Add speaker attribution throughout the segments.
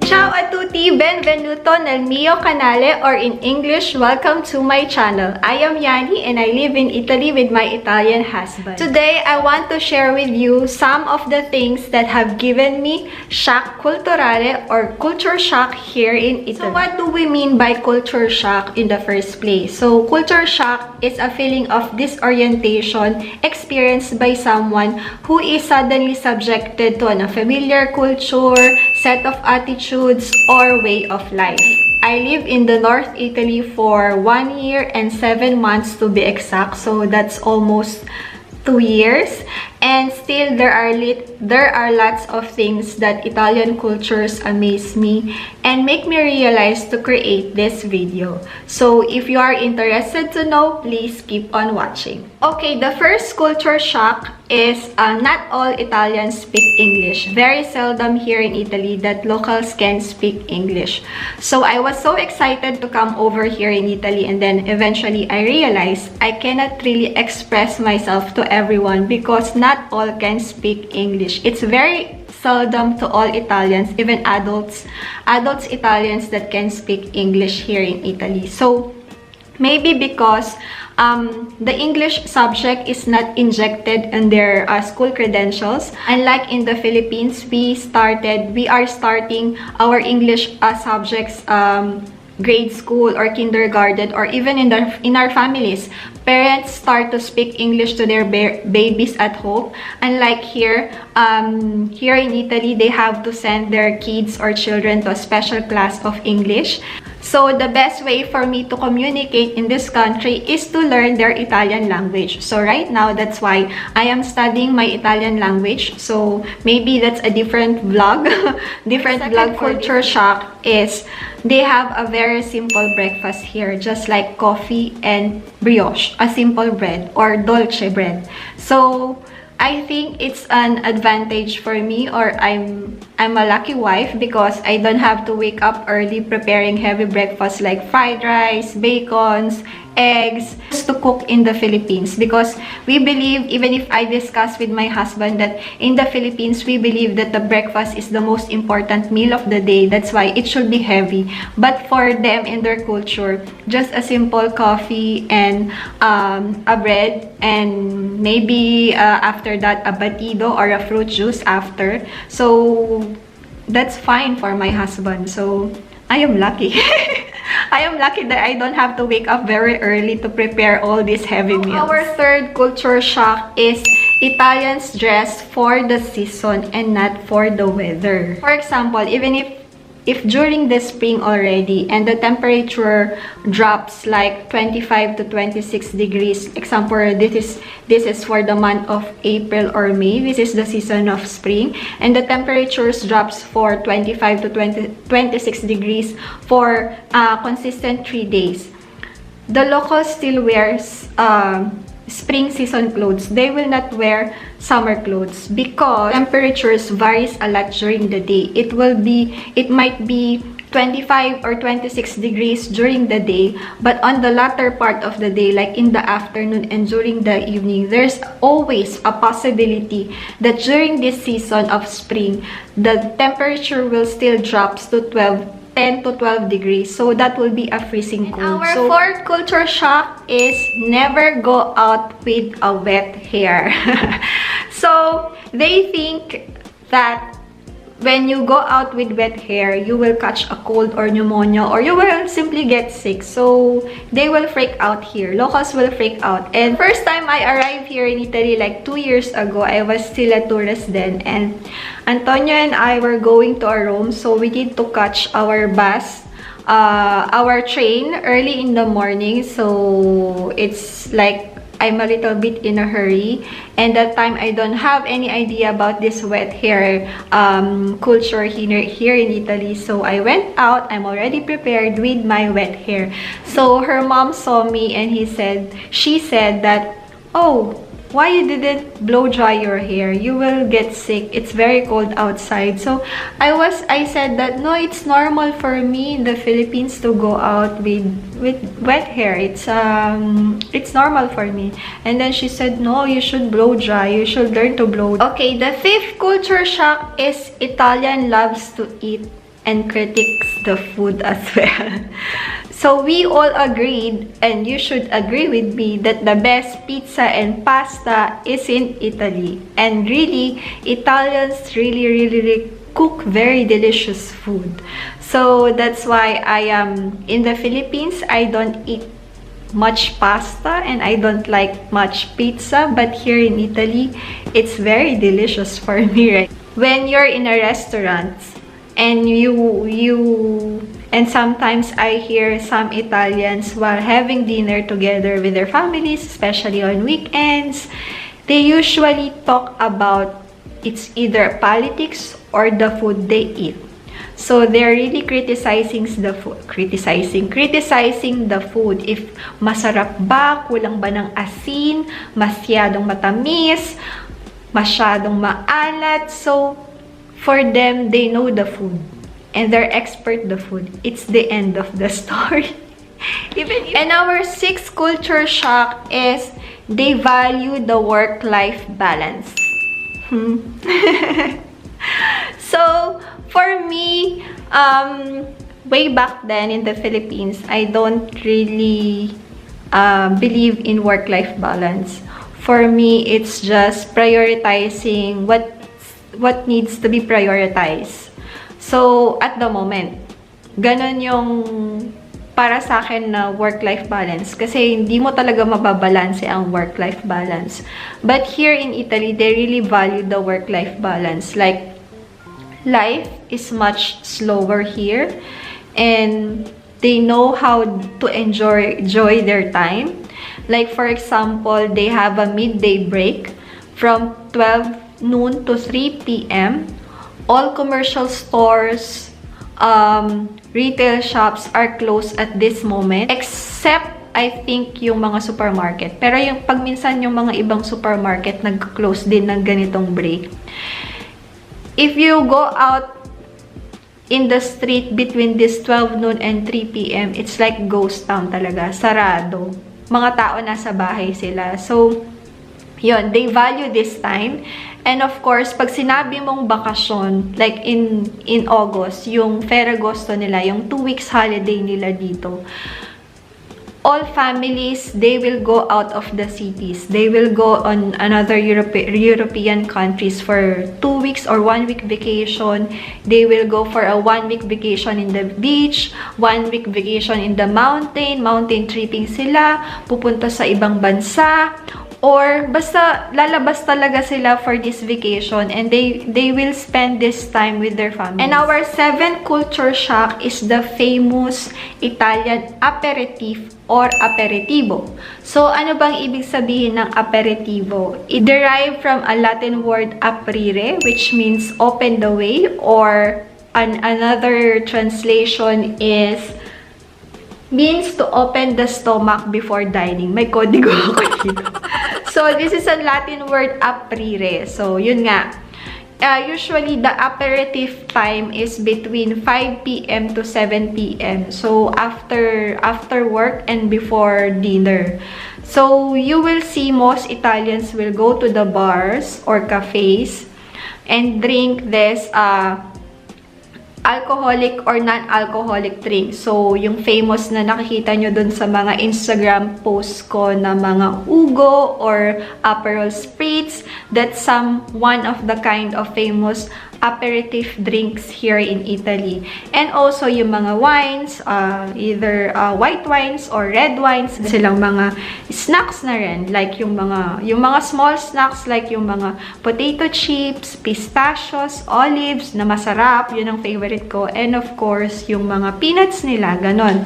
Speaker 1: Ciao a tutti, benvenuto nel mio canale, or in English, welcome to my channel. I am Yani and I live in Italy with my Italian husband. Today, I want to share with you some of the things that have given me shock culturale or culture shock here in Italy. So what do we mean by culture shock in the first place? So culture shock is a feeling of disorientation experienced by someone who is suddenly subjected to an unfamiliar culture, set of attitudes, or way of life. I live in the North Italy for 1 year and 7 months to be exact, so that's almost 2 years, and still there are lots of things that Italian cultures amaze me and make me realize to create this video. So if you are interested to know, please keep on watching. Okay, the first culture shock is not all Italians speak English. Very seldom here in Italy that locals can speak English. So I was so excited to come over here in Italy, and then eventually I realized I cannot really express myself to everyone because not all can speak English. It's very seldom to all Italians, even adults Italians that can speak English here in Italy. So maybe because the English subject is not injected in their school credentials. Unlike in the Philippines, we are starting our English subjects grade school or kindergarten, or even in our families. Parents start to speak English to their babies at home. Unlike here in Italy, they have to send their kids or children to a special class of English. So the best way for me to communicate in this country is to learn their Italian language. So right now, that's why I am studying my Italian language. So maybe that's a different vlog. Vlog. Culture shock is they have a very simple breakfast here, just like coffee and brioche, a simple bread or dolce bread. So I think it's an advantage for me, or I'm a lucky wife because I don't have to wake up early preparing heavy breakfast like fried rice, bacons, eggs to cook in the Philippines, because we believe, even if I discuss with my husband, that in the Philippines we believe that the breakfast is the most important meal of the day. That's why it should be heavy. But for them, in their culture, just a simple coffee and a bread, and maybe after that a batido or a fruit juice after. So that's fine for my husband. So I am lucky. I am lucky that I don't have to wake up very early to prepare all these heavy meals. Our third culture shock is Italians dress for the season and not for the weather. For example, even if during the spring already and the temperature drops like 25 to 26 degrees, example, this is for the month of April or May, this is the season of spring, and the temperatures drops for 25 to 26 degrees for consistent 3 days. The locals still wears spring season clothes. They will not wear summer clothes because temperatures varies a lot during the day. It might be 25 or 26 degrees during the day, but on the latter part of the day, like in the afternoon and during the evening, there's always a possibility that during this season of spring, the temperature will still drops to 10 to 12 degrees. So that will be a freezing cold. Our fourth culture shock is never go out with a wet hair. So they think that when you go out with wet hair, you will catch a cold or pneumonia, or you will simply get sick. So they will freak out here. Locals will freak out. And first time I arrived here in Italy, like 2 years ago, I was still a tourist then. And Antonio and I were going to our room, so we need to catch our bus, our train early in the morning. So it's like I'm a little bit in a hurry, and that time I don't have any idea about this wet hair culture here in Italy. So I went out. I'm already prepared with my wet hair. So her mom saw me, and she said that, oh, why you didn't blow dry your hair? You will get sick. It's very cold outside. So I said that no, it's normal for me in the Philippines to go out with wet hair. It's normal for me. And then she said, no, you should blow dry. You should learn to blow. Okay, the fifth culture shock is Italian loves to eat and critiques the food as well. So we all agreed, and you should agree with me, that the best pizza and pasta is in Italy. And really, Italians really cook very delicious food. So that's why I am in the Philippines. I don't eat much pasta and I don't like much pizza, but here in Italy, it's very delicious for me, right? When you're in a restaurant and and sometimes I hear some Italians while having dinner together with their families, especially on weekends, they usually talk about it's either politics or the food they eat. So they're really criticizing the food. Criticizing the food. If masarap ba, kulang ba ng asin, masyadong matamis, masyadong maalat. So for them, they know the food. And they're expert the food. It's the end of the story. And our sixth culture shock is they value the work-life balance. So, for me, way back then in the Philippines, I don't really believe in work-life balance. For me, it's just prioritizing what needs to be prioritized. So, at the moment, ganun yung para sa akin na work-life balance. Kasi hindi mo talaga mababalanse ang work-life balance. But here in Italy, they really value the work-life balance. Like, life is much slower here. And they know how to enjoy their time. Like, for example, they have a midday break from 12 noon to 3 p.m. All commercial stores, retail shops are closed at this moment, except I think yung mga supermarket. Pero yung pagminsan yung mga ibang supermarket nag-close din ng ganitong break. If you go out in the street between this 12 noon and 3 p.m., it's like ghost town talaga, sarado. Mga tao nasa bahay sila. So, yun, they value this time. And of course, pag sinabi mong bakasyon, like in August, yung Ferragosto nila, yung 2 weeks holiday nila dito, all families, they will go out of the cities. They will go on another European countries for 2 weeks or 1 week vacation. They will go for a 1 week vacation in the beach, 1 week vacation in the mountain tripping sila, pupunta sa ibang bansa, or basta lalabas talaga sila for this vacation, and they will spend this time with their families. And our seventh culture shock is the famous Italian aperitif or aperitivo. So, ano bang ibig sabihin ng aperitivo? It derived from a Latin word aprire, which means open the way, or another translation means to open the stomach before dining. May kodigo ako dito. So, this is a Latin word, aprire. So, yun nga. Usually, the aperitif time is between 5 p.m. to 7 p.m. So, after work and before dinner. So, you will see most Italians will go to the bars or cafes and drink this alcoholic or non-alcoholic drink. So, yung famous na nakikita nyo dun sa mga Instagram posts ko na mga Ugo or Aperol Spritz, that's one of the kind of famous aperitif drinks here in Italy. And also, yung mga wines, either white wines or red wines, silang mga snacks na rin. Like yung mga small snacks, like yung mga potato chips, pistachios, olives, na masarap, yun ang favorite ko. And of course, yung mga peanuts nila, ganon.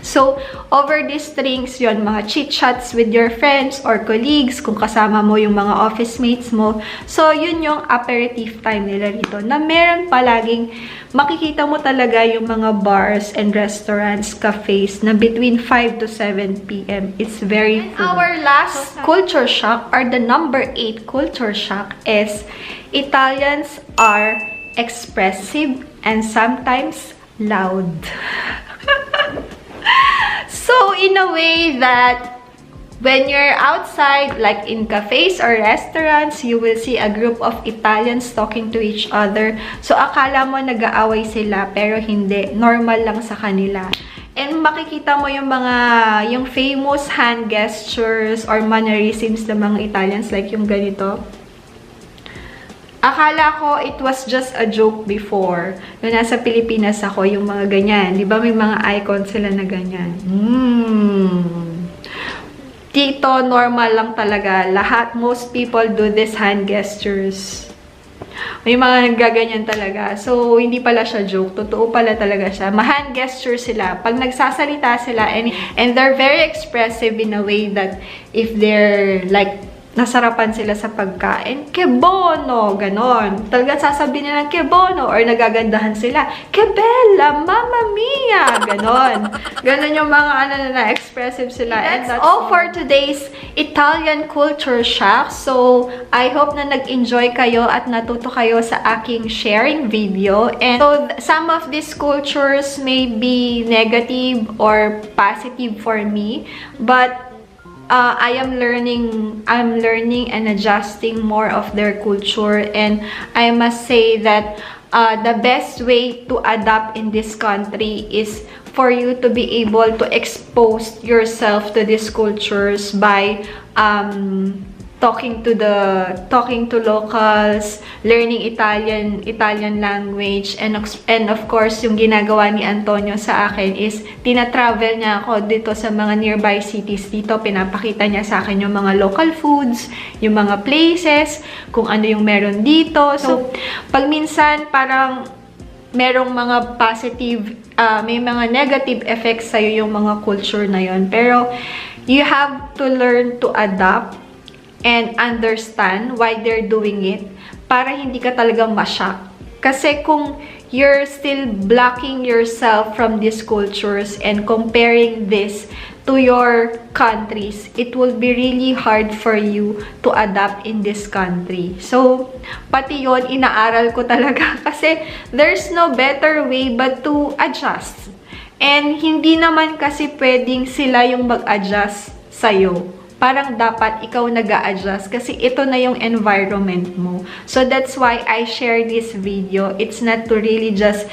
Speaker 1: So, over these drinks, yon mga chit-chats with your friends or colleagues, kung kasama mo yung mga office mates mo. So, yun yung aperitif time nila rito, na meron palaging, makikita mo talaga yung mga bars and restaurants, cafes, na between 5 to 7 p.m. It's very full. And our last culture shock, or the number 8 culture shock, is Italians are expressive and sometimes loud. So, in a way that when you're outside, like in cafes or restaurants, you will see a group of Italians talking to each other. So, akala mo nag-aaway sila, pero hindi. Normal lang sa kanila. And makikita mo yung famous hand gestures or mannerisms ng mga Italians, like yung ganito. Akala ko it was just a joke before. Nung nasa Pilipinas ako, yung mga ganyan. Di ba may mga icon sila na ganyan? Dito, normal lang talaga. Most people do this hand gestures. May mga nagaganyan talaga. So, hindi pala siya joke. Totoo pala talaga siya. Ma-hand gesture sila. Pag nagsasalita sila, and they're very expressive in a way that if they're like, nasarapan sila sa pagkain, ke bono, ganon. Talaga sasabihin nila, ke bono, or nagagandahan sila, ke bella, mamma mia, ganon. Ganon yung mga na expressive sila. And that's all for today's Italian culture shock. So, I hope na nag-enjoy kayo at natuto kayo sa aking sharing video. And so, some of these cultures may be negative or positive for me, but I'm learning and adjusting more of their culture, and I must say that the best way to adapt in this country is for you to be able to expose yourself to these cultures by talking to locals, learning Italian language, and of course yung ginagawa ni Antonio sa akin is tina-travel niya ako dito sa mga nearby cities dito. Pinapakita niya sa akin yung mga local foods, yung mga places, kung ano yung meron dito. So pag minsan parang merong mga positive, may mga negative effects sa'yo yung mga culture na yon, pero you have to learn to adapt and understand why they're doing it para hindi ka talaga ma-shock. Kasi kung you're still blocking yourself from these cultures and comparing this to your countries, it will be really hard for you to adapt in this country. So, pati yon inaaral ko talaga kasi there's no better way but to adjust. And hindi naman kasi pwedeng sila yung mag-adjust sa'yo. Parang dapat ikaw nag-a-adjust kasi ito na yung environment mo. So that's why I share this video. It's not to really just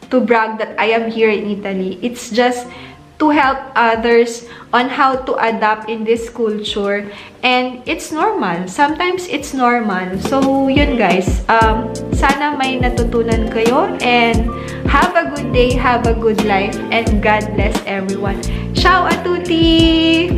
Speaker 1: to brag that I am here in Italy. It's just to help others on how to adapt in this culture. And it's normal. Sometimes it's normal. So yun guys. Sana may natutunan kayo, and have a good day, have a good life, and God bless everyone. Ciao a tutti!